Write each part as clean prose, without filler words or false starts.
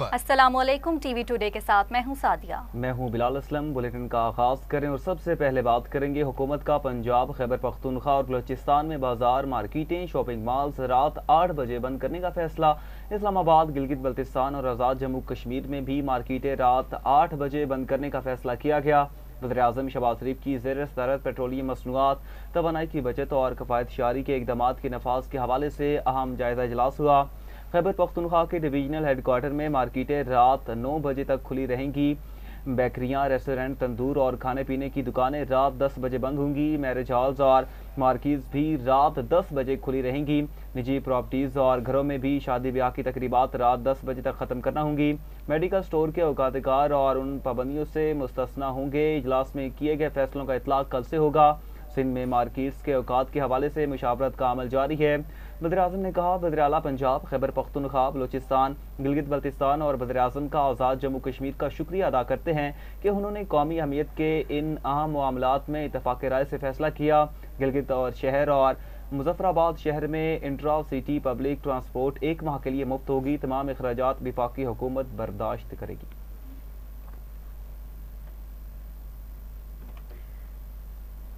खबर। अस्सलामुअलैकुम, TV today के साथ मैं हूं सादिया। मैं हूं बिलाल असलम। बुलेटिन का आगाज करें और सबसे पहले बात करेंगे हुकूमत का पंजाब, खैबर पख्तूनख्वा और बलूचिस्तान में बाजार, मार्केटें, शॉपिंग मॉल्स रात 8 बजे बंद करने का फैसला। इस्लामाबाद, गिलगित बल्तिस्तान और आज़ाद जम्मू कश्मीर में भी मार्केटें रात 8 बजे बंद करने का फैसला किया गया। वज़ीर-ए-आज़म शहबाज शरीफ की ज़ेर सदारत पेट्रोलियम मसनूआत, तवानाई की बचत और किफ़ायतशारी के इक़दाम के नफाज के हवाले से अहम जायज़ा इजलास हुआ। खैबर पख्तूनख्वा के डिवीजनल हेडक्वार्टर में मार्केटें रात 9 बजे तक खुली रहेंगी। बेकरियां, रेस्टोरेंट, तंदूर और खाने पीने की दुकानें रात 10 बजे बंद होंगी। मैरिज हॉल्स और मार्केट्स भी रात 10 बजे खुली रहेंगी। निजी प्रॉपर्टीज़ और घरों में भी शादी ब्याह की तकरीबात रात 10 बजे तक ख़त्म करना होंगी। मेडिकल स्टोर के औकातकार और उन पाबंदियों से मुस्तस्ना होंगे। इजलास में किए गए फैसलों का इतलाक कल से होगा। सिंध में मार्केट्स के औकात के हवाले से मुशावरत का अमल जारी है। वज़ीर-ए-आज़म ने कहा, वज़ीर आला पंजाब, खैबर पख्तूनख्वा, बलूचिस्तान, गिलगित बल्तिस्तान और वज़ीर-ए-आज़म का आज़ाद जम्मू कश्मीर का शुक्रिया अदा करते हैं कि उन्होंने कौमी अहमियत के इन अहम मामलात में इत्तफ़ाक़ राय से फैसला किया। गिलगित और शहर और मुज़फ़्फ़राबाद शहर में इंट्रा सिटी पब्लिक ट्रांसपोर्ट 1 माह के लिए मुफ्त होगी। तमाम अखराजात वफाकी हुकूमत बर्दाश्त करेगी।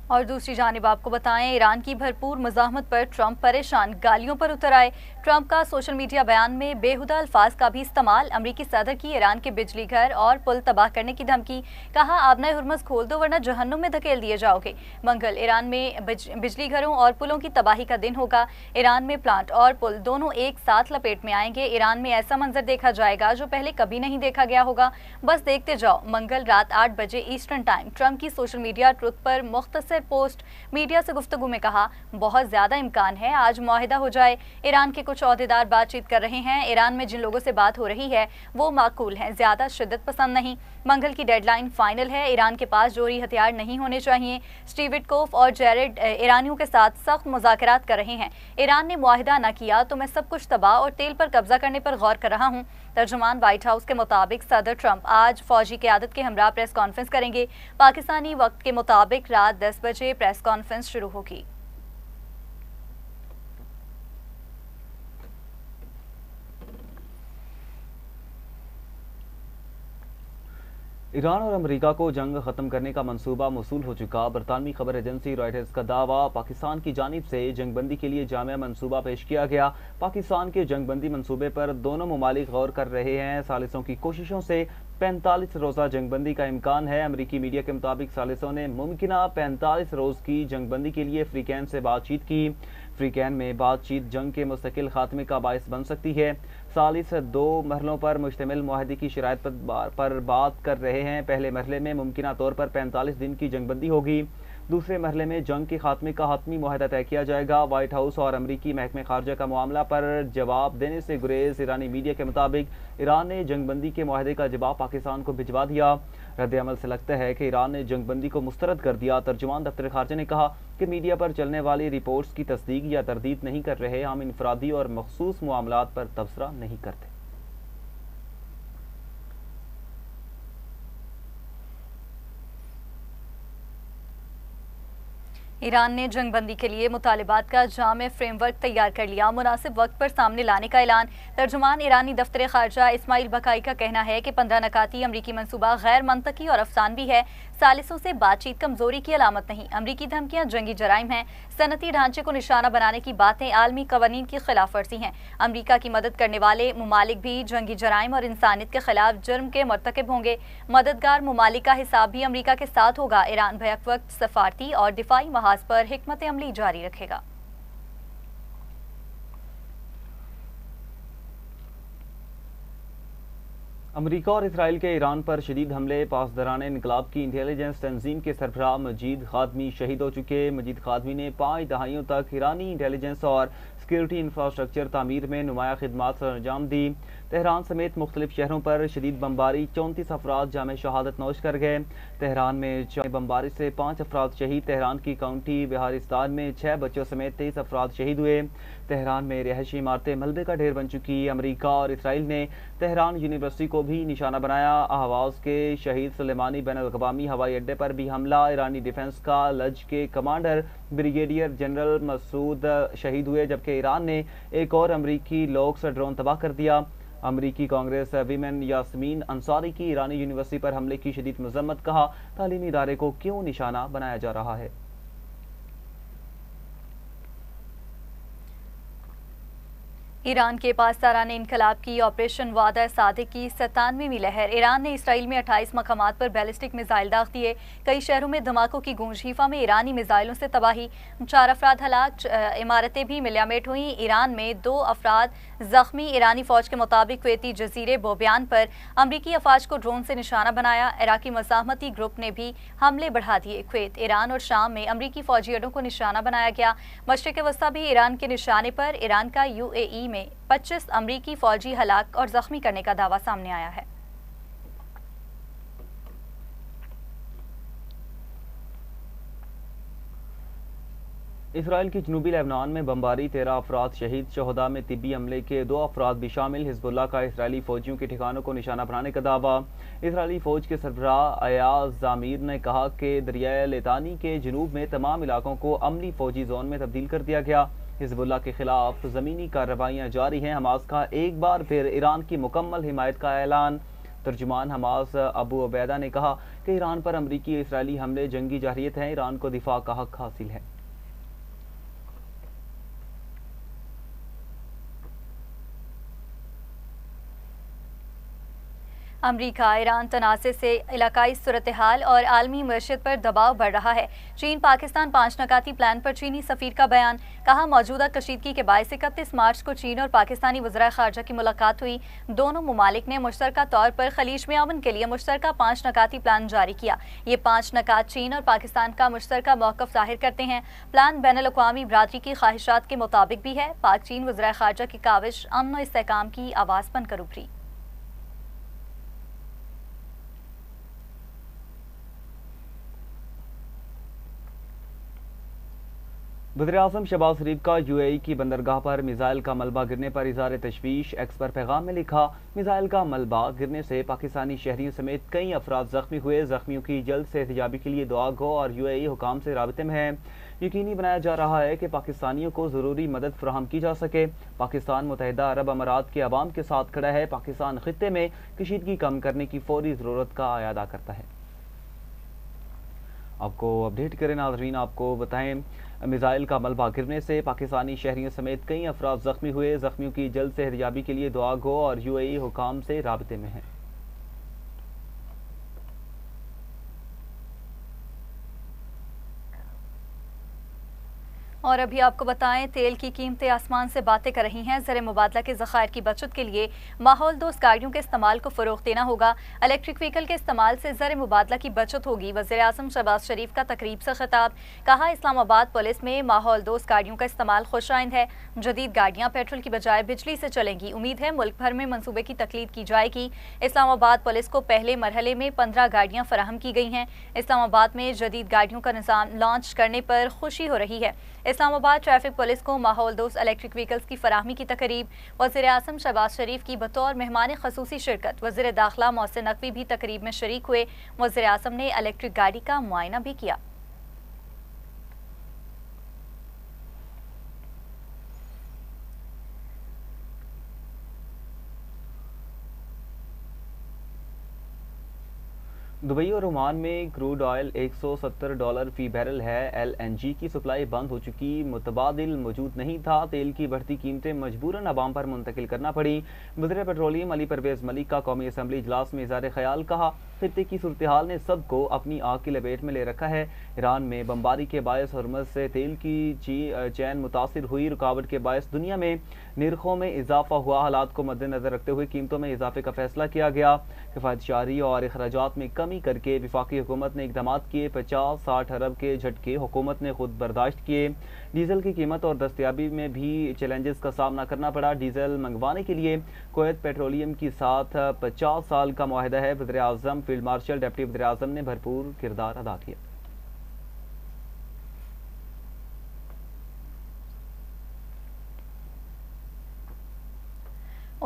और दूसरी जानिब आपको बताएं, ईरान की भरपूर मज़ाहमत पर ट्रंप परेशान, गालियों पर उतर आए। ट्रंप का सोशल मीडिया बयान में बेहुदा अल्फाज का भी इस्तेमाल। अमरीकी सदर की ईरान के बिजली घर और पुल तबाह करने की धमकी। कहा, आबनाए हुर्मुज़ खोल दो वरना जहन्नुम में धकेल दिए जाओगे। मंगल, ईरान में बिजली घरों और पुलों की तबाही का दिन होगा। ईरान में प्लांट और पुल दोनों एक साथ लपेट में आएंगे। ईरान में ऐसा मंजर देखा जाएगा जो पहले कभी नहीं देखा गया होगा। बस देखते जाओ। मंगल रात 8 बजे ईस्टर्न टाइम। ट्रंप की सोशल मीडिया ट्रुथ पर मुख्तसर पोस्ट। मीडिया से गुफ्तगू में कहा, बहुत ज्यादा इम्कान है आज मुआहिदा हो जाए। ईरान के कुछ ओहदेदार बातचीत कर रहे हैं। ईरान में जिन लोगों से बात हो रही है वो माकूल हैं, ज्यादा शिद्दत पसंद नहीं। मंगल की डेडलाइन फाइनल है। ईरान के पास जोहरी हथियार नहीं होने चाहिए। स्टीव विटकोफ और जेरेड ईरानियों के साथ सख्त मुज़ाकरात कर रहे हैं। ईरान ने मुआहिदा न किया तो मैं सब कुछ तबाह और तेल पर कब्जा करने पर गौर कर रहा हूँ। तर्जुमान व्हाइट हाउस के मुताबिक सदर ट्रंप आज फौजी क़यादत के हमरा प्रेस कॉन्फ्रेंस करेंगे। पाकिस्तानी वक्त के मुताबिक रात 10 बजे प्रेस कॉन्फ्रेंस शुरू होगी। ईरान और अमेरिका को जंग खत्म करने का मंसूबा मौसूल हो चुका। बरतानवी खबर एजेंसी रॉयटर्स का दावा, पाकिस्तान की जानिब से जंगबंदी के लिए जामिया मंसूबा पेश किया गया। पाकिस्तान के जंगबंदी मंसूबे पर दोनों ममालिक गौर कर रहे हैं। सालिसों की कोशिशों से 45 रोज़ा जंगबंदी का इम्कान है। अमरीकी मीडिया के मुताबिक सालिसों ने मुमकिना 45 रोज़ की जंगबंदी के लिए फ्रीकैन से बातचीत की। फ्रीकैन में बातचीत जंग के मुस्तकिल खात्मे का बायस बन सकती है। सालिस 2 मरहलों पर मुश्तमिल मुआहदे की शराइत पर बात कर रहे हैं। पहले मरहले में मुमकिना तौर पर 45 दिन की जंगबंदी होगी। दूसरे मरहले में जंग के खात्मे का हतमी मुआहदा तय किया जाएगा। व्हाइट हाउस और अमरीकी महकमे खारजा का मामला पर जवाब देने से गुरेज। ईरानी मीडिया के मुताबिक ईरान ने जंगबंदी के मुआहदे का जवाब पाकिस्तान को भिजवा दिया। रद्द-ए-अमल से लगता है कि ईरान ने जंगबंदी को मुस्तरद कर दिया। तर्जुमान दफ्तर खारजा ने कहा कि मीडिया पर चलने वाली रिपोर्ट्स की तस्दीक या तरदीद नहीं कर रहे। हम इनफरादी और मखसूस मामलात पर तबसरा नहीं करते। ईरान ने जंगबंदी के लिए मुतालिबात का जामे फ्रेमवर्क तैयार कर लिया। मुनासिब वक्त पर सामने लाने का ऐलान। तर्जुमान ईरानी दफ्तर खारजा इस्माइल बकाई का कहना है कि 15 नकाती अमरीकी मनसूबा गैर मंतकी और अफसानवी है। सालिसों से बातचीत कमजोरी की अलामत नहीं। अमरीकी धमकियां जंगी जराइम हैं। सनती ढांचे को निशाना बनाने की बातें आलमी कवानीन की खिलाफ वर्जी हैं। अमरीका की मदद करने वाले ममालिक भी जंगी जराइम और इंसानियत के खिलाफ जुर्म के मर्तकब होंगे। मददगार ममालिक का हिसाब भी अमरीका के साथ होगा। ईरान बैक वक्त सफारती और दिफाई महाज पर हिकमत अमली जारी रखेगा। अमरीका और इसराइल के ईरान पर शदीद हमले। पासदारान इनकलाब की इंटेलिजेंस तंजीम के सरबराह मजीद खादमी शहीद हो चुके। मजीद खादमी ने 5 दहाइयों तक ईरानी इंटेलिजेंस और सिक्योरिटी इंफ्रास्ट्रक्चर तामीर में नुमाया खिदमात अंजाम दी। तेहरान समेत मुख्तलिफ शहरों पर शदीद बमबारी, 34 अफराद जामे शहादत नोश कर गए। तेहरान में बमबारी से 5 अफराद शहीद। तेहरान की काउंटी बिहारिस्तान में 6 बच्चों समेत 23 अफराद शहीद हुए। तेहरान में रिहायशी इमारतें मलबे का ढेर बन चुकी। अमरीका और इसराइल ने तेहरान यूनिवर्सिटी को भी निशाना बनाया। अहवाज के शहीद सुलेमानी बैन अल-अक़वामी हवाई अड्डे पर भी हमला। ईरानी डिफेंस का लज के कमांडर ब्रिगेडियर जनरल मसूद शहीद हुए, जबकि ईरान ने एक और अमरीकी लोक्स ड्रोन तबाह कर दिया। अमरीकी कांग्रेस वीमेन यास्मीन अंसारी की ईरानी यूनिवर्सिटी पर हमले की शदीद मजम्मत, कहा तालीमी इदारे को क्यों निशाना बनाया जा रहा है। ईरान के पासदारान इनकलाब की ऑपरेशन वादा सादिक की 97वीं लहर। ईरान ने इसराइल में 28 मकामात पर बैलिस्टिक मिसाइल दाग दिए। कई शहरों में धमाकों की गूंज। हीफा में ईरानी मिसाइलों से तबाही, 4 अफराद हलाक, इमारतें भी मिलियामेट हुई। ईरान में 2 अफराद जख्मी। ईरानी फौज के मुताबिक कुवैती जजीरे बोबियान पर अमरीकी अफवाज को ड्रोन से निशाना बनाया। इराकी मज़ाहमती ग्रुप ने भी हमले बढ़ा दिए। कुवैत, ईरान और शाम में अमरीकी फौजी अड्डों को निशाना बनाया गया। मशरिक़ वस्ता भी ईरान के निशाने पर। ईरान का UAE में 25 अमरीकी फौजी हलाक और जख्मी करने का दावा सामने आया है। इसराइल की जनूबी लेबनान में बमबारी, 13 अफराद शहीद। शहदा में तिब्बी अमले के 2 अफराद भी शामिल। हिजबुल्लाह का इसराइली फौजियों के ठिकानों को निशाना बनाने का दावा। इसराइली फौज के सरबराह अयाज जामिर ने कहा कि दरियाए लितानी के जनूब में तमाम इलाकों को अमली फौजी जोन में तब्दील कर दिया गया। हिजबुल्लाह के खिलाफ ज़मीनी कार्रवाइयाँ जारी हैं। हमास का एक बार फिर ईरान की मुकम्मल हिमायत का ऐलान। तर्जुमान हमास अबू उबैदा ने कहा कि ईरान पर अमरीकी इसराइली हमले जंगी जारहियत हैं। ईरान को दिफा का हक हासिल है। अमरीका ईरान तनाज़े से इलाकाई सूरत हाल और आलमी मईशत पर दबाव बढ़ रहा है। चीन पाकिस्तान 5 नकाती प्लान पर चीनी सफ़ीर का बयान। कहा मौजूदा कशीदगी के बायस 31 मार्च को चीन और पाकिस्तानी वज़राए ख़ारजा की मुलाकात हुई। दोनों ममालिक ने मुश्तरका तौर पर खलीज में अमन के लिए मुश्तरका 5 नकाती प्लान जारी किया। ये 5 नकात चीन और पाकिस्तान का मुश्तरका मौक़िफ़ ज़ाहिर करते हैं। प्लान बैनुल-अक़वामी बरादरी की ख्वाहिशात के मुताबिक भी है। पाक चीन वज़राए ख़ारजा की काविश अमन और इस्तेहकाम की आवाज़ बनकर उभरी। वज़ीर-ए-आज़म शहबाज शरीफ का UAE की बंदरगाह पर मिसाइल का मलबा गिरने पर इज़हार तशवीश। एक्स पर पैगाम में लिखा, मिसाइल का मलबा गिरने से पाकिस्तानी शहरियों समेत कई अफराद जख्मी हुए। जख्मियों की जल्द से एहतिजाबी के लिए दुआ गो और UAE हुकाम से राबिते में है। यकीनी बनाया जा रहा है कि पाकिस्तानियों को ज़रूरी मदद फराहम की जा सके। पाकिस्तान मुत्तहिदा अरब अमारात के अवाम के साथ खड़ा है। पाकिस्तान खित्ते में कशीदगी कम करने की फौरी ज़रूरत का अयादा करता है। आपको अपडेट करें नाज़रीन, आपको बताएं मिसाइल का मलबा गिरने से पाकिस्तानी शहरियों समेत कई अफराद जख्मी हुए। जख्मियों की जल्द से एहतियाबी के लिए दुआ गो और UAE हुकाम से राबिते में है। और अभी आपको बताएं, तेल की कीमतें आसमान से बातें कर रही हैं। ज़र मुबादला के ज़खायर की बचत के लिए माहौल दोस्त गाड़ियों के इस्तेमाल को फ़रोग़ देना होगा। इलेक्ट्रिक व्हीकल के इस्तेमाल से ज़र मुबादला की बचत होगी। वज़ीर-ए-आज़म शहबाज शरीफ का तकरीब से खिताब। कहा इस्लामाबाद पुलिस में माहौल दोस्त गाड़ियों का इस्तेमाल खुशाइंद है। जदीद गाड़ियाँ पेट्रोल की बजाय बिजली से चलेंगी। उम्मीद है मुल्क भर में मनसूबे की तकलीद की जाएगी। इस्लामाबाद पुलिस को पहले मरहले में 15 गाड़ियाँ फराहम की गई हैं। इस्लामाबाद में जदीद गाड़ियों का निज़ाम लॉन्च करने पर खुशी हो रही है। इस्लामाबाद ट्रैफिक पुलिस को माहौल दोस्त इलेक्ट्रिक व्हीकल्स की फराहमी की तकरीब। वज़ीर-ए-आज़म शहबाज शरीफ की बतौर मेहमान खसूसी शिरकत। वज़ीर दाखिला मोहसिन नकवी भी तकरीब में शरीक हुए। वज़ीर-ए-आज़म ने इलेक्ट्रिक गाड़ी का मुआयना भी किया। दुबई और ओमान में क्रूड ऑयल $170 फी बैरल है। LNG की सप्लाई बंद हो चुकी, मुतबादिल मौजूद नहीं था। तेल की बढ़ती कीमतें मजबूरन अवाम पर मुंतकिल करना पड़ी। वज़ीर पेट्रोलियम अली परवेज़ मलिक का कौमी असम्बली इजलास में इज़हार ख्याल। कहा खित्ते की सूरत हाल ने सबको अपनी आग की लपेट में ले रखा है। ईरान में बमबारी के बायस हरमज़ से तेल की चैन मुतासिर हुई। रुकावट के बायस दुनिया में निर्खों में इजाफा हुआ। हालात को मद्देनजर रखते हुए कीमतों में इजाफे का फैसला किया गया। किफ़ायतशारी और अखराजात में कमी करके विफाकी हुकूमत ने इकदाम किए। 50-60 अरब के झटके हुकूमत ने खुद बर्दाश्त किए। डीजल की कीमत और दस्तयाबी में भी चैलेंजेस का सामना करना पड़ा। डीजल मंगवाने के लिए कुवैत पेट्रोलियम के साथ 50 साल का मुआहदा है। वज़ीर-ए-आज़म, फील्ड मार्शल, डिप्टी वज़ीर-ए-आज़म ने भरपूर किरदार अदा किया।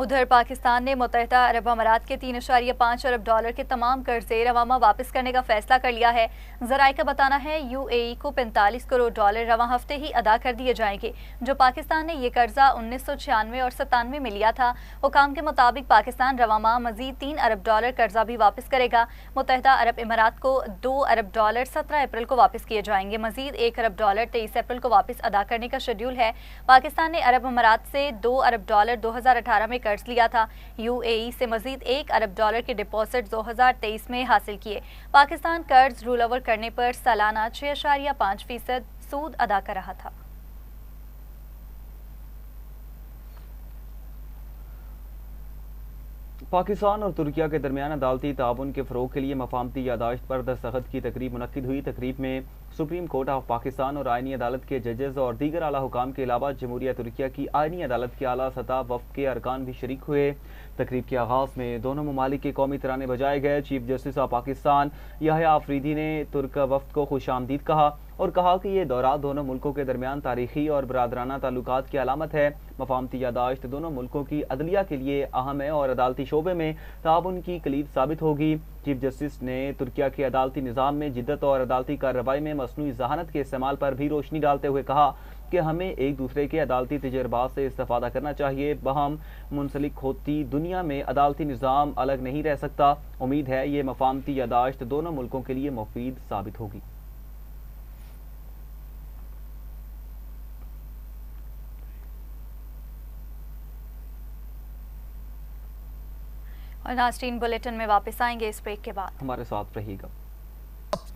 उधर पाकिस्तान ने मुत्तहिदा अरब अमारात के 3.5 अरब डॉलर के तमाम कर्जे रवामा वापस करने का फैसला कर लिया है। ज़राए का बताना है यूएई को 45 करोड़ डॉलर रवा हफ्ते ही अदा कर दिए जाएंगे। जो पाकिस्तान ने ये कर्जा 1996 और 97 में लिया था। हुकाम के मुताबिक पाकिस्तान रवामा मजीद 3 अरब डॉलर कर्जा भी वापस करेगा। मुत्तहिदा अरब अमारात को 2 अरब डॉलर 17 अप्रैल को वापस किए जाएंगे। मजीद 1 अरब डॉलर 23 अप्रैल को वापस अदा करने का शेड्यूल है। पाकिस्तान ने अरब अमारात से 2 अरब डॉलर 2018 में कर्ज लिया था। यूएई से मजीद 1 अरब डॉलर के डिपॉजिट 2023 में हासिल किए। पाकिस्तान कर्ज रोल ओवर करने पर सालाना 6.5% सूद अदा कर रहा था। पाकिस्तान और तुर्किया के दरमियान अदालती ताउन के फ़रोग के लिए मफाहमती यादाश्त पर दस्तखत की तकरीब मुनक्किद हुई। तकरीब में सुप्रीम कोर्ट ऑफ पाकिस्तान और आईनी अदालत के जजेस और दीगर आला हुकाम के अलावा जमहूरिया तुर्किया की आईनी अदालत के आला सतह वफ़द के अरकान भी शरीक हुए। तकरीब के आगाज़ में दोनों ममालिक के कौमी तराने बजाए गए। Chief justice of Pakistan Yahya Afridi ने तुर्क वफ़द को खुशामदीद कहा और कहा कि ये दौरा दोनों मुल्कों के दरमियान तारीखी और बरादराना ताल्लुकात की अलामत है। मफाहमती यादाश्त दोनों मुल्कों की अदलिया के लिए अहम है और अदालती शोबे में ताउन की कलीद साबित होगी। चीफ जस्टिस ने तुर्किया के अदालती निज़ाम में जिद्दत और अदालती कार्रवाई में मसनूई जहानत के इस्तेमाल पर भी रोशनी डालते हुए कहा कि हमें एक दूसरे के अदालती तजर्बात से इस्तेफादा करना चाहिए। बहम मुंसलिक होती दुनिया में अदालती निज़ाम अलग नहीं रह सकता। उम्मीद है ये मफाहमती यादाश्त दोनों मुल्कों के लिए मुफीद साबित होगी। और नाज़रीन बुलेटिन में वापस आएंगे इस ब्रेक के बाद। हमारे साथ रहिएगा।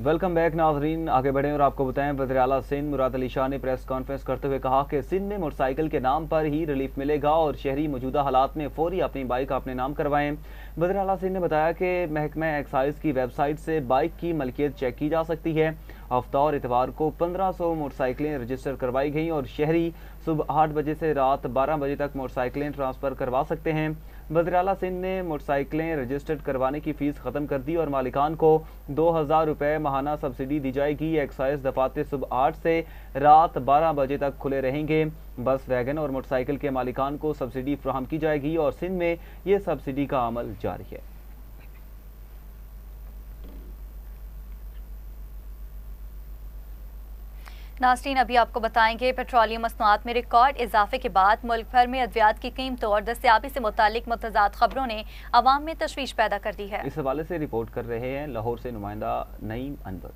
वेलकम बैक नाजरीन, आगे बढ़ें और आपको बताएं वज़ीर आला सिंध मुराद अली शाह ने प्रेस कॉन्फ्रेंस करते हुए कहा कि सिंध में मोटरसाइकिल के नाम पर ही रिलीफ मिलेगा और शहरी मौजूदा हालात में फौरी अपनी बाइक अपने नाम करवाएं। वज़ीर आला सिंध ने बताया कि महकमा एक्साइज की वेबसाइट से बाइक की मलकियत चेक की जा सकती है। हफ्ता और इतवार को 1500 मोटरसाइकिलें रजिस्टर करवाई गई और शहरी सुबह 8 बजे से रात 12 बजे तक मोटरसाइकिलें ट्रांसफ़र करवा सकते हैं। वज़ीर आला सिंध ने मोटरसाइकिलें रजिस्टर्ड करवाने की फ़ीस ख़त्म कर दी और मालिकान को 2000 रुपये माहाना सब्सिडी दी जाएगी। एक्साइज दफातर सुबह 8 से रात 12 बजे तक खुले रहेंगे। बस वैगन और मोटरसाइकिल के मालिकान को सब्सिडी फ्राहम की जाएगी और सिंध में ये सब्सिडी का अमल जारी है। नाज़रीन अभी आपको बताएंगे पेट्रोलियम मसनूआत में रिकॉर्ड इजाफे के बाद मुल्क भर में अद्वियात की कीमतों और दस्तयाबी से मुतालिक मुतज़ाद खबरों ने अवाम में तशवीश पैदा कर दी है। इस हवाले से रिपोर्ट कर रहे हैं लाहौर से नुमाइंदा नईम अनवर।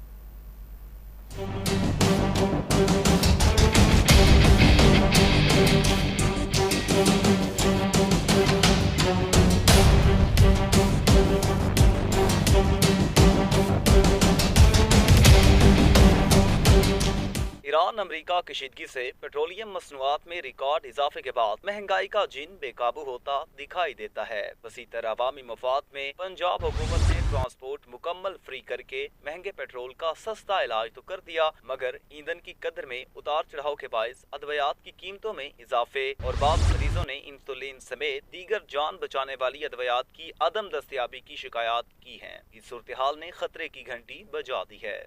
ईरान अमेरिका कशीदगी से पेट्रोलियम मसनूआत में रिकॉर्ड इजाफे के बाद महंगाई का जिन बेकाबू होता दिखाई देता है। वसीतर अवामी मफाद में पंजाब हुकूमत ने ट्रांसपोर्ट मुकम्मल फ्री करके महंगे पेट्रोल का सस्ता इलाज तो कर दिया, मगर ईंधन की कदर में उतार चढ़ाव के बायस अदवियात की कीमतों में इजाफे और बाद मरीजों ने इंसुलिन समेत दीगर जान बचाने वाली अदवियात की अदम दस्तयाबी की शिकायत की है। इस सूरत हाल ने खतरे की घंटी बजा दी है।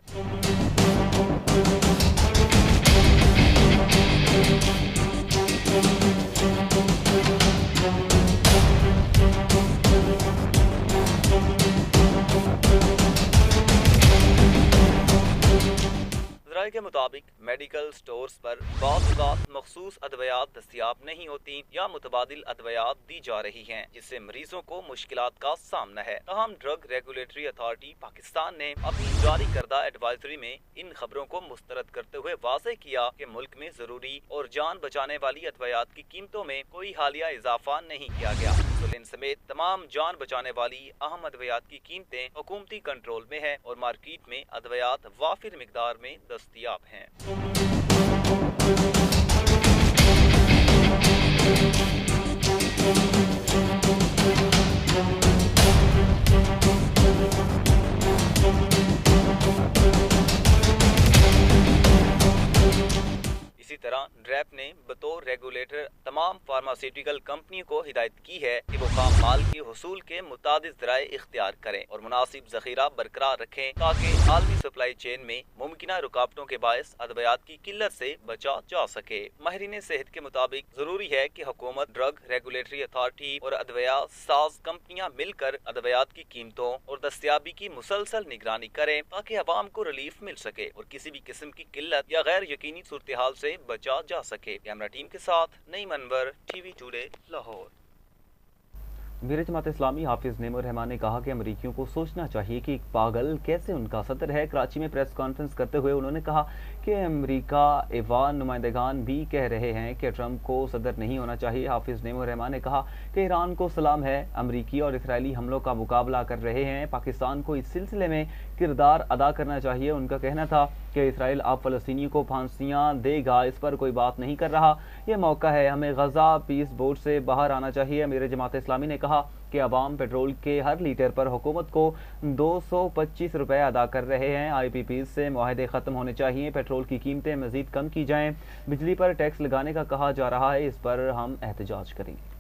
ज़राए के मुताबिक मेडिकल स्टोर्स पर बाज़ मखसूस अदवियात दस्तयाब नहीं होती या मुतबादिल अदवियात दी जा रही हैं, जिससे मरीजों को मुश्किलात का सामना है। तमाम ड्रग रेगुलेटरी अथॉरिटी पाकिस्तान ने अपनी जारी करदा एडवाइजरी में इन खबरों को मुस्तरद करते हुए वाज़ेह किया कि मुल्क में जरूरी और जान बचाने वाली अदवियात की कीमतों में कोई हालिया इजाफा नहीं किया गया। इंसुलिन समेत तमाम जान बचाने वाली अहम अदवियात की कीमतें हुकूमती कंट्रोल में है और मार्केट में अदवियात वाफिर मिकदार में दस्तयाब हैं। इसी तरह ड्रैप ने बतौर रेगुलेटर तमाम फार्मास्यूटिकल कंपनियों को हिदायत की है कि वो खाम माल के हुसूल के मुतादिद ज़राए इख्तियार करें और मुनासिब ज़खीरा बरकरार रखें ताकि आलमी सप्लाई चेन में मुमकिन रुकावटों के बायस अद्वियात की किल्लत से बचा जा सके। माहिरीन सेहत के मुताबिक जरूरी है कि हुकूमत, ड्रग रेगुलेटरी अथॉरिटी और अद्विया साज कंपनियां मिलकर अद्वियात की कीमतों और दस्तयाबी की मुसलसल निगरानी करें ताकि अवाम को रिलीफ मिल सके और किसी भी किस्म की किल्लत या गैर यकीनी सूरत हाल से बचा जा सके। कैमरा टीम के साथ नईम अनवर, TV टुडे, लाहौर। मीर जमात इस्लामी हाफिज नेमोर रहमान ने कहा कि अमरीकियों को सोचना चाहिए कि एक पागल कैसे उनका सदर है। कराची में प्रेस कॉन्फ्रेंस करते हुए उन्होंने कहा कि अमरीका ऐवान नुमाइंदगान भी कह रहे हैं कि ट्रंप को सदर नहीं होना चाहिए। हाफिज नेमोर रहमान ने कहा कि ईरान को सलाम है, अमरीकी और इसराइली हमलों का मुकाबला कर रहे हैं, पाकिस्तान को इस सिलसिले में किरदार अदा करना चाहिए। उनका कहना था कि इसराइल अब फलस्तीनियों को फांसियां देगा, इस पर कोई बात नहीं कर रहा। यह मौका है, हमें गजा पीस बोर्ड से बाहर आना चाहिए। मीर जमात इस्लामी ने कहा कि अवाम पेट्रोल के हर लीटर पर हुकूमत को 225 रुपए अदा कर रहे हैं। IPPs से मुआहदे खत्म होने चाहिए, पेट्रोल की कीमतें मजीद कम की जाएं। बिजली पर टैक्स लगाने का कहा जा रहा है, इस पर हम एहतजाज करेंगे।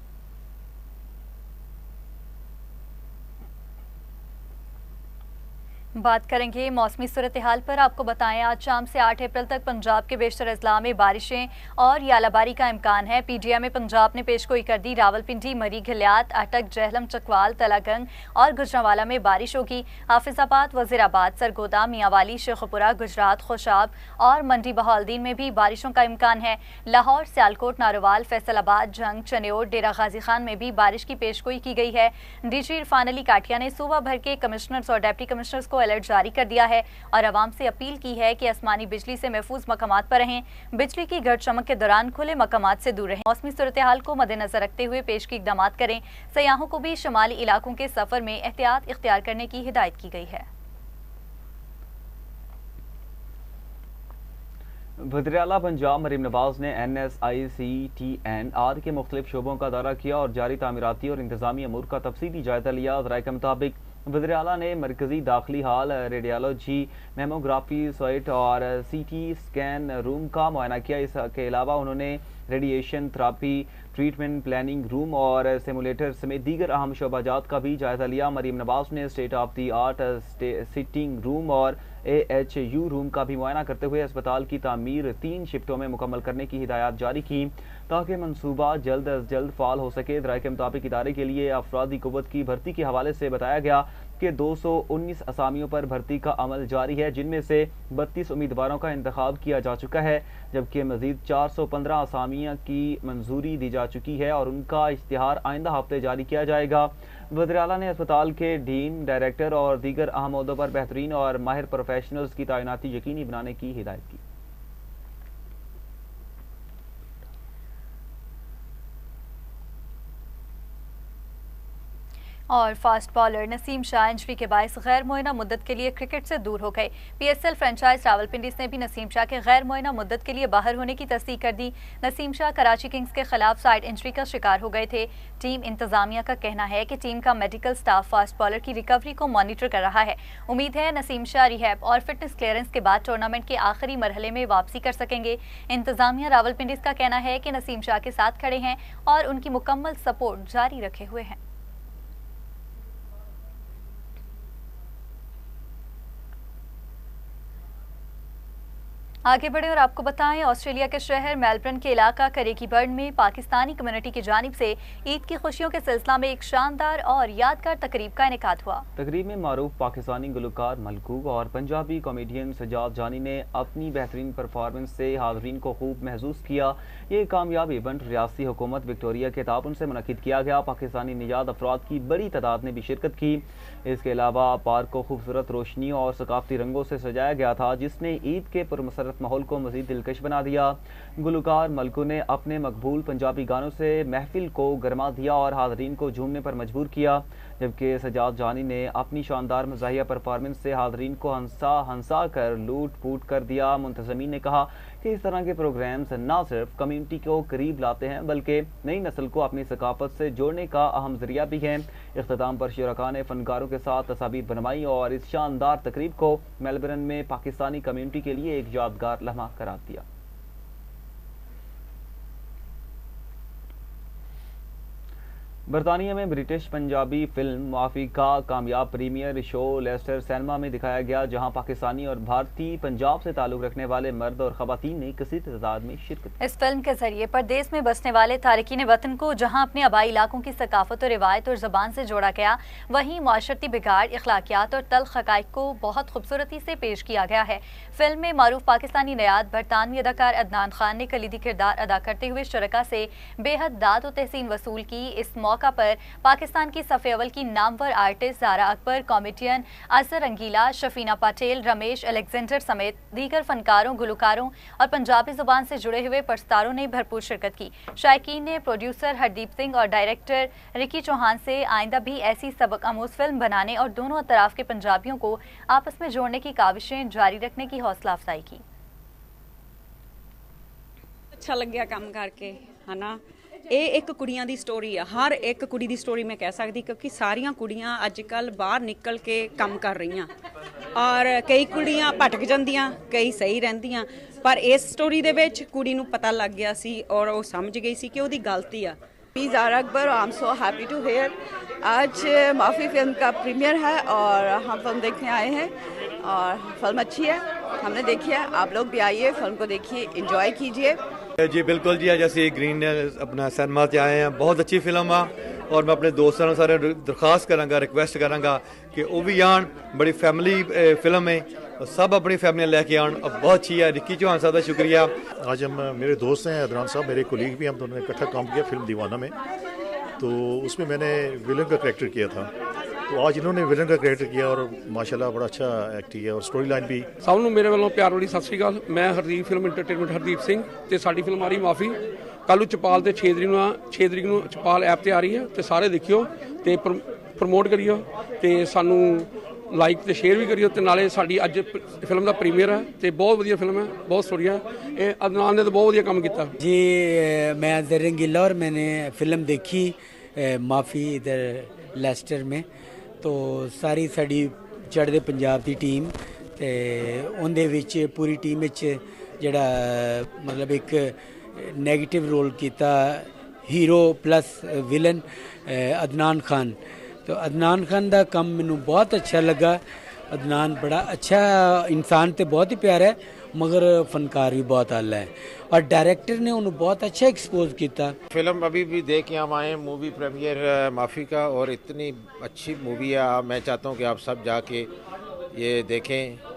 बात करेंगे मौसमी सूरत हाल पर। आपको बताएं, आज शाम से 8 अप्रैल तक पंजाब के बेशतर अजला में बारिशें और यालाबारी का इम्कान है। PTI में पंजाब ने पेशगोई कर दी, रावलपिंडी, मरी, घलियात, अटक, जहलम, चकवाल, तलागंग और गुजरांवाला में बारिश होगी। हाफिजाबाद, वजीराबाद, सरगोदा, मियांवाली, शेखुपुरा, गुजरात, खुशाब और मंडी बहाउद्दीन में भी बारिशों का इम्कान है। लाहौर, सियालकोट, नारोवाल, फैसलाबाद, जंग, चनेौर, डेरा गाजी खान में भी बारिश की पेशगोई की गई है। DG इरफान अली काठिया ने सूबा भर के कमिश्नर्स और डिप्टी कमिश्नर्स को अलर्ट जारी कर दिया है और आवाम से अपील की है कि आसमानी बिजली से महफूज मकामात पर रहें, बिजली की गर्द चमक के दौरान खुले मकामात से दूर रहें। मौसमी सूरत हाल को मद्देनजर रखते हुए पेश की इकदाम करें। सयाहों को भी शुमाली इलाकों के सफर में एहतियात इख्तियार करने की हिदायत की गई है। वज़ीर आला पंजाब मरीम नवाज ने NSICTNR के मुख्तलिफ शोबों का दौरा किया और जारी तामीराती और इंतजामी अमूर का तफसीली जायजा लिया। ज़राए के मुताबिक वज़ीर आला ने मरकजी दाखिली हाल, रेडियोलॉजी, मेमोग्राफी साइट और CT स्कैन रूम का मुआयना किया। इसके अलावा उन्होंने radiation therapy, treatment planning room और सिमुलेटर समेत दीगर अहम शोबाजात का भी जायजा लिया। मरीम नवाज ने state of the art sitting room और AHU रूम का भी मुआयना करते हुए अस्पताल की तामीर 3 शिफ्टों में मुकम्मल करने की हिदायत जारी की ताकि मनसूबा जल्द अज जल्द फाल हो सके। राय के मुताबिक इदारे के लिए अफरादी कुव्वत की भर्ती के हवाले से बताया गया कि 219 असामियों पर भर्ती का अमल जारी है, जिनमें से 32 उम्मीदवारों का इंतखाब किया जा चुका है, जबकि मजीद 415 असामियाँ की मंजूरी दी जा चुकी है और उनका इश्तिहार आइंदा हफ्ते जारी किया जाएगा। वज़ीर आला ने अस्पताल के डीन, डायरेक्टर और दीगर अहम ओहदों पर बेहतरीन और माहिर प्रोफेशनल्स की तैनाती यकीनी बनाने की हिदायत की। और fast bowler Naseem Shah injury के बायस गैर मुअय्यना मुद्दत के लिए क्रिकेट से दूर हो गए। PSL फ्रेंचाइज रावलपिंडी ने भी नसीम शाह के गैर मुअय्यना मुद्दत के लिए बाहर होने की तस्दीक कर दी। नसीम शाह कराची किंग्स के खिलाफ साइड इंजरी का शिकार हो गए थे। टीम इंतजामिया का कहना है कि टीम का मेडिकल स्टाफ फास्ट बॉलर की रिकवरी को मॉनिटर कर रहा है। उम्मीद है नसीम शाह रिहैब और फिटनेस क्लियरेंस के बाद टूर्नामेंट के आखिरी मरहले में वापसी कर सकेंगे। इंतजामिया रावलपिंडी का कहना है कि नसीम शाह के साथ खड़े हैं और उनकी मुकम्मल सपोर्ट जारी रखे हुए हैं। आगे बढ़े और आपको बताएं, ऑस्ट्रेलिया के शहर मेलबर्न के इलाका करेकीबर्न में पाकिस्तानी कम्युनिटी की जानिब से ईद की खुशियों के सिलसिला में एक शानदार और यादगार तकरीब का इनेकाद हुआ। तकरीब में मारूफ पाकिस्तानी गुलकार मलकूब और पंजाबी कॉमेडियन सजाद जानी ने अपनी बेहतरीन परफॉर्मेंस से हाज़रीन को खूब महसूस किया। ये कामयाब इवेंट रियासती हुकूमत विक्टोरिया के ताउन से मुनक्किद किया गया। पाकिस्तानी निजात अफराद की बड़ी तादाद ने भी शिरकत की। इसके अलावा पार्क को खूबसूरत रोशनी और सकाफती रंगों से सजाया गया था, जिसने ईद के पुरमसरत माहौल को मजीद दिलकश बना दिया। गुलकार मलकू ने अपने मकबूल पंजाबी गानों से महफिल को गरमा दिया और हाज़रीन को झूमने पर मजबूर किया, जबकि सजाद जानी ने अपनी शानदार मज़ाहिया परफॉर्मेंस से हाज़रीन को हंसा कर लूट पूट कर दिया। मुंतज़मीन ने कहा कि इस तरह के प्रोग्राम्स न सिर्फ कम्युनिटी को करीब लाते हैं बल्कि नई नस्ल को अपनी सकाफत से जोड़ने का अहम जरिया भी है। इख्तिताम पर शुरका ने फनकारों के साथ तस्वीर बनवाई और इस शानदार तकरीब को मेलबर्न में पाकिस्तानी कम्युनिटी के लिए एक यादगार लम्हा करार दिया। बरतानिया में ब्रिटिश पंजाबी फिल्म माफी का कामयाब प्रीमियर शो लेस्टर सिनेमा में दिखाया गया, जहां पाकिस्तानी और भारतीय पंजाब से ताल्लुक रखने वाले मर्द और खवातीन ने कसीर तादाद में शिरकत। इस फिल्म के जरिए परदेश में बसने वाले तारकीन वतन को जहां अपने आबाई इलाकों की सकाफत और रिवायत और ज़बान से जोड़ा गया, वहीं माशरती बिगाड़, इखलाकियात और तल्ख हक़ाइक़ को बहुत खूबसूरती से पेश किया गया है। फिल्म में मारूफ पाकिस्तानी नयाद बरतानवी अदाकार अदनान खान ने कलीदी किरदार अदा करते हुए शुरका से बेहद दाद और तहसीन वसूल की। इस मौका पर पाकिस्तान की सफ़े अव्वल की नामवर आर्टिस्ट ज़ारा अकबर, कॉमेडियन असर रंगीला, शफीना पटेल, रमेश अलेक्जेंडर समेत दीगर फनकारों, गुलकारों और पंजाबी ज़ुबान से जुड़े हुए परस्तारों ने भरपूर शिरकत की। शायकीन ने प्रोड्यूसर हरदीप सिंह और डायरेक्टर रिकी चौहान से आइंदा भी ऐसी सबक आमूज़ फिल्म बनाने और दोनों तरफ के पंजाबियों को आपस में जोड़ने की काविशें जारी रखने की हौसला अफजाई की। अच्छा लग्या काम करके, है ना। ਇਹ ਇੱਕ ਕੁੜੀਆਂ ਦੀ ਸਟੋਰੀ ਆ, ਹਰ ਇੱਕ ਕੁੜੀ ਦੀ ਸਟੋਰੀ ਮੈਂ ਕਹਿ ਸਕਦੀ, ਕਿਉਂਕਿ ਸਾਰੀਆਂ ਕੁੜੀਆਂ ਅੱਜ ਕੱਲ ਬਾਹਰ ਨਿਕਲ ਕੇ ਕੰਮ ਕਰ ਰਹੀਆਂ ਔਰ ਕਈ ਕੁੜੀਆਂ ਭਟਕ ਜਾਂਦੀਆਂ, ਕਈ ਸਹੀ ਰਹਿੰਦੀਆਂ, ਪਰ ਇਸ ਸਟੋਰੀ ਦੇ ਵਿੱਚ ਕੁੜੀ ਨੂੰ ਪਤਾ ਲੱਗ ਗਿਆ ਸੀ ਔਰ ਉਹ ਸਮਝ ਗਈ ਸੀ ਕਿ ਉਹਦੀ ਗਲਤੀ ਆ। Zara Akbar, I am so happy to here. आज माफ़ी फिल्म का प्रीमियर है और हम फिल्म देखने आए हैं और फिल्म अच्छी है, हमने देखी है। आप लोग भी आइए, फिल्म को देखिए, एंजॉय कीजिए। जी बिल्कुल जी, जैसे ग्रीन अपना सिनेमा से आए हैं, बहुत अच्छी फिल्म है और मैं अपने दोस्तों ने सारे दरखास्त करांगा, रिक्वेस्ट करांगा कि वो भी आन। बड़ी फैमिली फिल्म है, सब अपनी फैमिली लेके आन, बहुत अच्छी है। रिकी चौहान साहब का शुक्रिया। आज हम मेरे दोस्त हैं अदनान साहब, मेरे कोलीग भी, हम दोनों ने इकट्ठा काम किया फिल्म दीवाना में, तो उसमें मैंने विलन का कैरेक्टर किया था, तो आज इन्होंने विलन का कैरेक्टर किया और माशाल्लाह बड़ा अच्छा एक्ट किया और स्टोरी लाइन भी। सब नूं मेरे वालों प्यार वाली सत श्री अकाल। मैं हरदीप फिल्म इंटरटेनमेंट हरदीप सिंह ते साडी फिल्म आ रही माफ़ी कल चपाल ते 6 तरीक नूं चपाल ऐप ते आ रही है, तो सारे देखियो ते प्रमोट करियो ते सानू लाइक ते शेयर भी करियो, ते नाले साडी अज फिल्म का प्रीमियर है, तो बहुत वधिया फिल्म है, बहुत स्टोरी है। ये अदनान ने तो बहुत वधिया काम किया जी। मैं असर रंगीला और मैंने फिल्म देखी माफ़ी इधर लेस्टर में, तो सारी साड़ी चढ़दे पंजाब की टीम ते उनदे विच पूरी टीम विच जेड़ा मतलब एक नेगेटिव रोल किया hero plus villain Adnan Khan. तो अदनान खान का काम मैनू बहुत अच्छा लगा। अदनान बड़ा अच्छा इंसान तो बहुत ही प्यारा है, मगर फनकार भी बहुत आला है और डायरेक्टर ने उन्हें बहुत अच्छा एक्सपोज किया। फिल्म अभी भी देख के हम आए, मूवी प्रीमियर माफ़ी का, और इतनी अच्छी मूवी है। मैं चाहता हूँ कि आप सब जाके ये देखें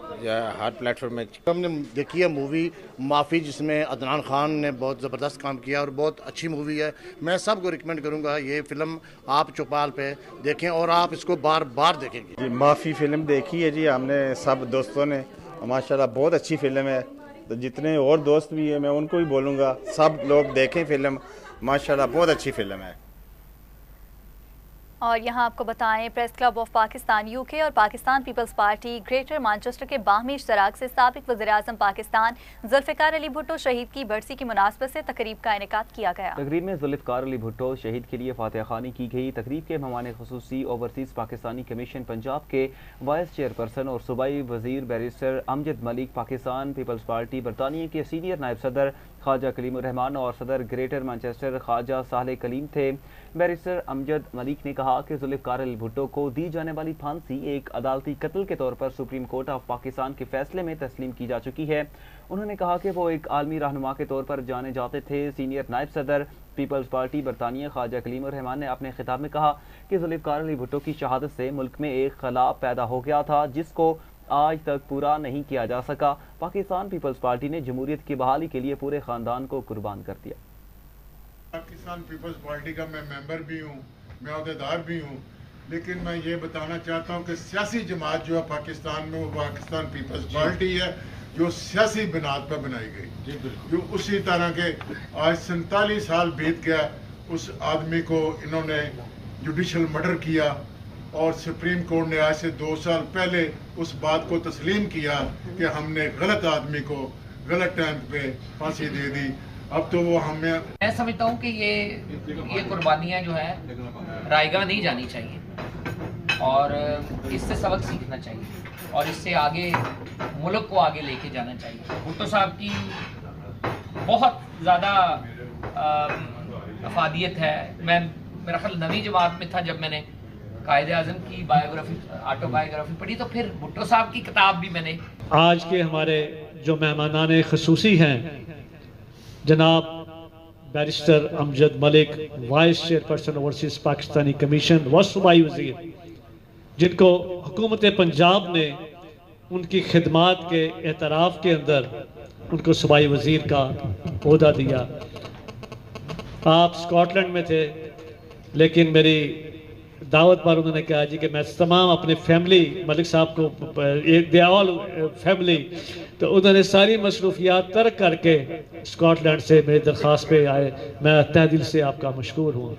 हर प्लेटफॉर्म में। हमने देखी है मूवी माफ़ी, जिसमें अदनान खान ने बहुत ज़बरदस्त काम किया और बहुत अच्छी मूवी है। मैं सबको रिकमेंड करूँगा ये फिल्म आप चौपाल पे देखें और आप इसको बार बार देखेंगे। जी माफ़ी फ़िल्म देखी है जी हमने सब दोस्तों ने, माशाल्लाह बहुत अच्छी फ़िल्म है। तो जितने और दोस्त भी हैं मैं उनको भी बोलूँगा सब लोग देखें फ़िल्म, माशाल्लाह बहुत अच्छी फ़िल्म है। और यहाँ आपको बताएं, Press Club of Pakistan UK और Pakistan peoples Party Greater Manchester के बाहमी इश्तराक से साबिक वज़ीर-ए-आज़म पाकिस्तान जुल्फ़िकार अली भुट्टो शहीद की बरसी की मुनासबत से तकरीब का इनेकाद किया गया। तकरीब में जुल्फ़िकार अली भुट्टो शहीद के लिए फातिहा खानी की गई। तकरीब के मेहमान खुसूसी ओवरसीज़ पाकिस्तानी कमीशन पंजाब के वाइस चेयरपर्सन और सूबाई वज़ीर barrister Amjad Malik, Pakistan peoples Party बरतानिया के सीनियर नायब सदर ख्वाजा कलीम रहमान और सदर ग्रेटर मैनचेस्टर ख्वाजा साले कलीम थे। बैरिस्टर अमजद मलिक ने कहा कि जुल्फ़िकार अली भुट्टो को दी जाने वाली फांसी एक अदालती कत्ल के तौर पर सुप्रीम कोर्ट ऑफ पाकिस्तान के फैसले में तस्लीम की जा चुकी है। उन्होंने कहा कि वो एक आलमी रहनुमा के तौर पर जाने जाते थे। सीनियर नायब सदर पीपल्स पार्टी बरतानिया ख्वाजा कलीम रहमान ने अपने खिताब में कहा कि जुल्फ़िकार अली भुट्टो की शहादत से मुल्क में एक खला पैदा हो गया था जिसको आज तक पूरा नहीं किया जा सका। पाकिस्तान पीपल्स पार्टी ने जमहूरियत की बहाली के लिए पूरे खानदान को कुर्बान कर दिया। पाकिस्तान पीपल्स पार्टी का मैं मेंबर भी हूँ, मैं अहदेदार भी हूँ, लेकिन मैं ये बताना चाहता हूँ कि सियासी जमात जो है पाकिस्तान में वो पाकिस्तान पीपल्स पार्टी है जो सियासी बुनियाद पर बनाई गई, जो उसी तरह के आज 47 साल बीत गया उस आदमी को इन्होंने जुडिशल मर्डर किया और सुप्रीम कोर्ट ने आज से 2 साल पहले उस बात को तस्लीम किया कि हमने गलत आदमी को गलत टाइम पे फांसी दे दी। अब तो वो मैं समझता हूँ कि ये कुर्बानियाँ जो है रायगा नहीं जानी चाहिए और इससे सबक सीखना चाहिए और इससे आगे मुल्क को आगे लेके जाना चाहिए। भुट्टो साहब की बहुत ज़्यादा अफादियत है। मैं मेरा ख्याल 9वीं जमात में था जब मैंने कायदे आज़म की बायोग्राफी ऑटोबायोग्राफी पढ़ी, तो फिर भुट्टो साहब की किताब भी मैंने। आज के हमारे जो मेहमानान खसूसी हैं जनाब barrister Amjad Malik, vice chairperson overseas Pakistani commission व सूबाई वज़ीर, जिनको हुकूमत पंजाब ने उनकी खिदमात के एतराफ़ के अंदर उनको सूबाई वज़ीर का ओहदा दिया। आप स्कॉटलैंड में थे, लेकिन मेरी दावत पर उन्होंने कहा जी कि मैं तमाम अपने फैमिली, मलिक साहब को एक दे ऑल फैमिली, तो उन्होंने सारी मसरूफियात तर्क करके स्कॉटलैंड से मेरी दरख्वास्त पे आए। मैं तहे दिल से आपका मशकूर हूँ।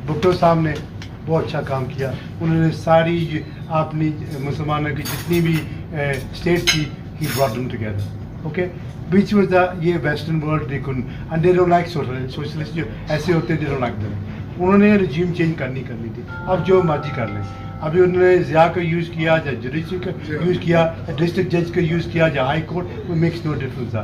भुट्टो साहब ने बहुत अच्छा काम किया। उन्होंने सारी अपनी मुसलमानों की जितनी भी स्टेट थी, he brought them together, okay, बीच में ये western world they couldn't and they don't like socialist जो ऐसे होते हैं, दे डोंट लाइक देम। उन्होंने रजीम चेंज करनी थी, अब जो मर्जी कर लें। अभी उन्होंने ज़िया को यूज़ किया, या जुडिशरी का यूज़ किया, डिस्ट्रिक्ट जज को यूज़ किया, या हाई कोर्ट, वो मेक्स नो डिफरेंस।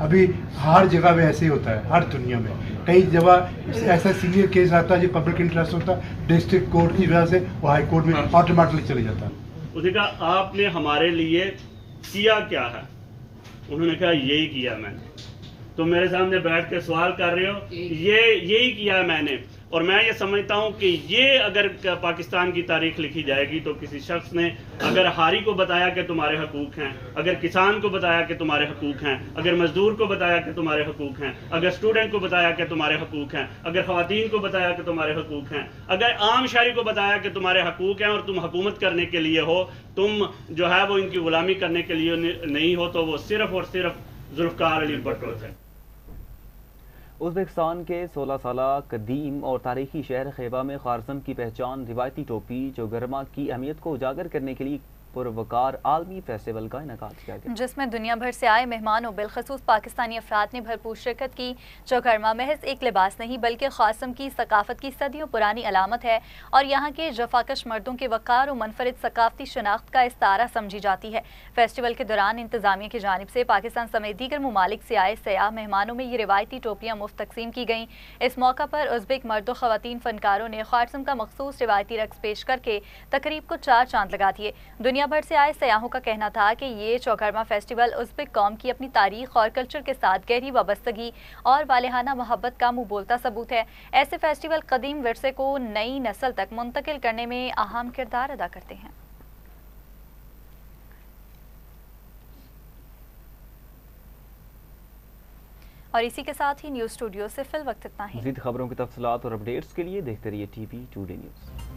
अभी हर जगह में ऐसे ही होता है, हर दुनिया में। कई जगह ऐसा सीनियर केस आता है जो पब्लिक इंटरेस्ट होता है, डिस्ट्रिक्ट कोर्ट की वजह से वो हाई कोर्ट में ऑटोमेटिकली चले जाता है। उसने कहा आपने हमारे लिए किया क्या है? उन्होंने कहा यही किया मैंने। तो मेरे सामने बैठ के सवाल कर रहे हो, यही किया मैंने। और मैं ये समझता हूँ कि ये अगर पाकिस्तान की तारीख लिखी जाएगी तो किसी शख्स ने अगर हारी को बताया कि तुम्हारे हकूक़ हैं, अगर किसान को बताया कि तुम्हारे हकूक़ हैं, अगर मजदूर को बताया कि तुम्हारे हकूक़ हैं, अगर स्टूडेंट को बताया कि तुम्हारे हकूक़ हैं, अगर ख़वातीन को बताया कि तुम्हारे हकूक़ हैं, अगर आम शहरी को बताया कि तुम्हारे हकूक़ हैं और तुम हुकूमत करने के लिए हो, तुम जो है वो इनकी ग़ुलामी करने के लिए नहीं हो, तो वो सिर्फ़ और सिर्फ जुल्फ़कार अली भुट्टो थे। उज़्बेकिस्तान के 16 साला कदीम और तारीखी शहर खैबा में ख़ारज़म की पहचान रिवायती टोपी चौगरमा की अहमियत को उजागर करने के लिए पुरवकार आलमी फेस्टिवल का इनेकाद किया गया, जिसमें दुनिया भर से आए मेहमानों बिलखसूस पाकिस्तानी अफराद ने भरपूर शिरकत की। चौगरमा महज एक लिबास नहीं बल्कि ख़ासम की सकाफत की सदियों पुरानी अलामत है और यहाँ के जफाकश मर्दों के वक़ार और मुनफरिद सकाफती शनाख्त का इस्तारा समझी जाती है। फेस्टिवल के दौरान इंतजामिया की जानिब से पाकिस्तान समेत दीगर ममालिक से आए सयाह मेहमानों में ये रिवायती टोपियाँ मुफ्त तकसीम की गईं। इस मौका पर उज़्बेक मर्द ख़वातीन फ़नकारों ने ख़ारज़म का मखसूस रिवायती रक्स पेश करके तकरीब को 4 चांद लगा दिए। दुनिया भर से आए सयाहों का कहना था कि ये चौगरमा फेस्टिवल उज़्बेक कौम की अपनी तारीख और कल्चर के साथ गहरी वाबस्तगी और वालिहाना मोहब्बत का मुँह बोलता सबूत है। ऐसे फेस्टिवल कदीम विरसे को नई नस्ल तक मुंतकिल करने में अहम किरदार अदा करते हैं। और इसी के साथ ही न्यूज़ स्टूडियो से फिल वक्त इतना ही। मज़ीद खबरों की तफसीलात और अपडेट्स के लिए देखते रहिए TV टुडे न्यूज़।